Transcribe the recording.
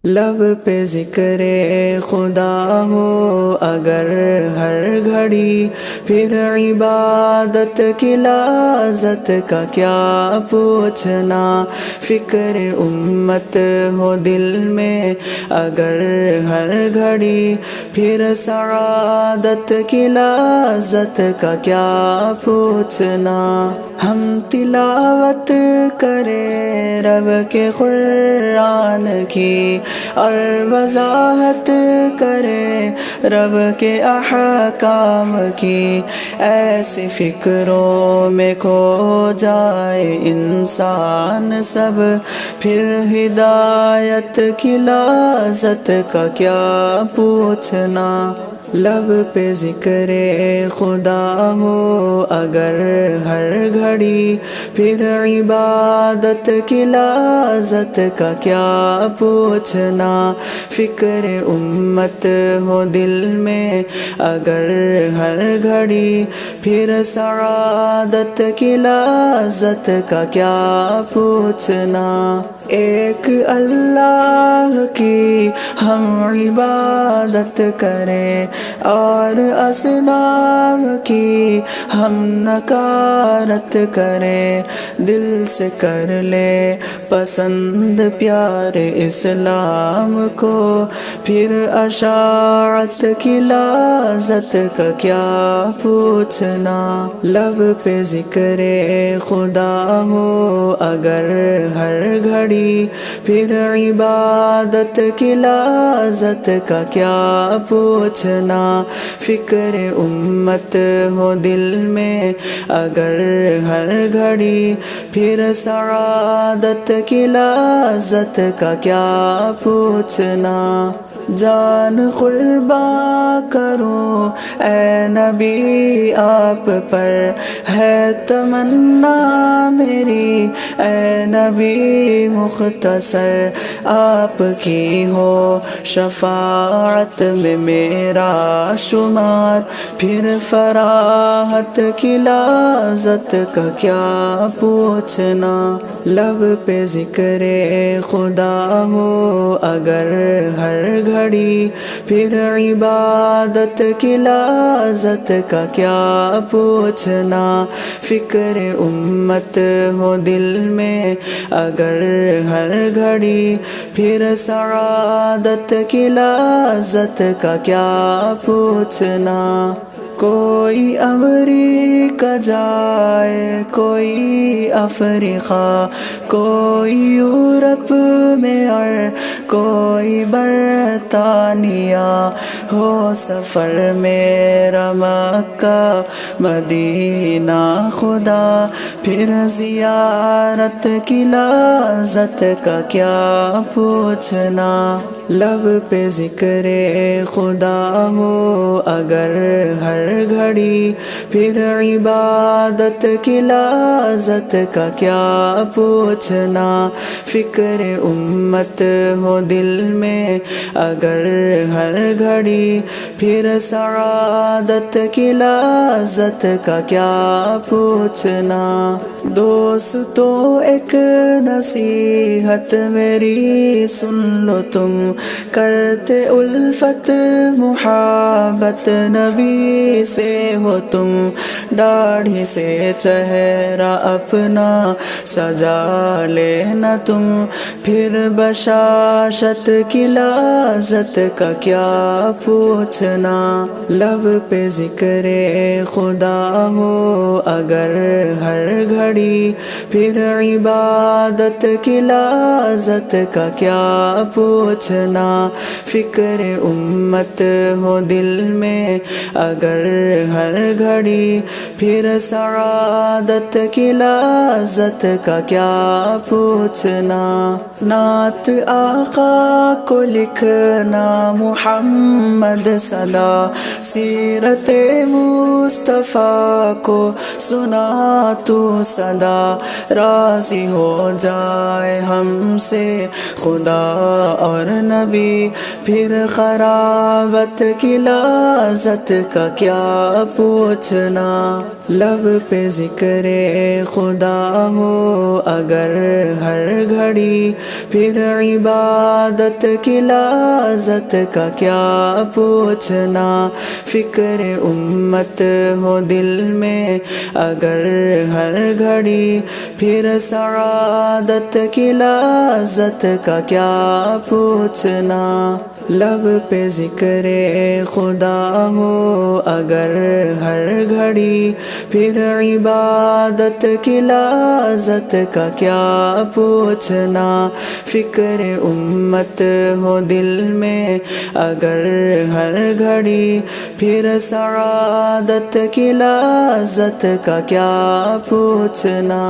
لب پہ ذکر خدا ہو اگر ہر گھڑی، پھر عبادت کی لذت کا کیا پوچھنا۔ فکر امت ہو دل میں اگر ہر گھڑی، پھر سعادت کی لذت کا کیا پوچھنا۔ ہم تلاوت کریں رب کے قرآن کی، اور وضاحت کرے رب کے احکام کی، ایسی فکروں میں کھو جائے انسان سب، پھر ہدایت کی لذت کا کیا پوچھنا۔ لب پہ ذکر خدا ہو اگر ہر گھڑی، پھر عبادت کی لذت کا کیا پوچھنا۔ فکر امت ہو دل میں اگر ہر گھڑی، پھر سعادت کی لذت کا کیا پوچھنا۔ ایک اللہ کی ہم عبادت کریں، اور اصنام کی ہم نکارت کریں، دل سے کر لے پسند پیارے اسلام کو، پھر اشاعت کی لذت کا کیا پوچھنا۔ لب پہ ذکر خدا ہو اگر ہر گھڑی، پھر عبادت کی لذت کا کیا پوچھنا۔ فکر امت ہو دل میں اگر ہر گھڑی، پھر سعادت کی لذت کا کیا پوچھنا۔ جان قربان کروں اے نبی آپ پر، ہے تمنا میری اے نبی مختصر، آپ کی ہو شفاعت میں میرا شمار، پھر فراحت کی لذت کا کیا پوچھنا۔ لب پہ ذکر خدا ہو اگر ہر گھڑی، پھر عبادت کی لذت کا کیا پوچھنا۔ فکر امت ہو دل میں اگر ہر گھڑی، پھر سعادت کی لذت کا کیا پوچھنا۔ کوئی امریکہ جائے، کوئی افریقہ، کوئی یورپ میں اور کوئی برطانیہ، ہو سفر میرا مکہ مدینہ خدا، پھر زیارت کی لذت کا کیا پوچھنا۔ لب پہ ذکر خدا ہو اگر ہر گھڑی، پھر عبادت کی لذت کا کیا پوچھنا۔ فکر امت ہو دل میں اگر ہر گھڑی، پھر سعادت کی لذت کا کیا پوچھنا۔ دوستو ایک نصیحت میری سن لو تم، کرتے الفت محبت نبی سے ہو تم، داڑھی سے چہرہ اپنا سجا لینا تم، پھر بشاشت کی لذت کا کیا پوچھنا۔ لب پہ ذکر خدا ہو اگر ہر گھڑی، پھر عبادت کی لذت کا کیا پوچھنا۔ فکر امت ہو دل میں اگر ہر گھڑی، پھر سعادت کی لذت کا کیا پوچھنا۔ نعت آقا کو لکھنا محمد صدا، سیرت مصطفیٰ کو سنا تو صدا، راضی ہو جائے ہم سے خدا اور نبی، پھر قرابت کی لذت کا کیا پوچھنا۔ لب پہ ذکر خدا ہو اگر ہر گھڑی، پھر عبادت عبادت کی لذت کا کیا پوچھنا، فکر امت ہو دل میں اگر ہر گھڑی، پھر سعادت کی لذت کا کیا پوچھنا۔ لب پہ ذکر خدا ہو اگر ہر گھڑی، پھر عبادت کی لذت کا کیا پوچھنا، فکر امت ہو دل میں اگر ہر گھڑی، پھر سعادت کی لذت کا کیا پوچھنا۔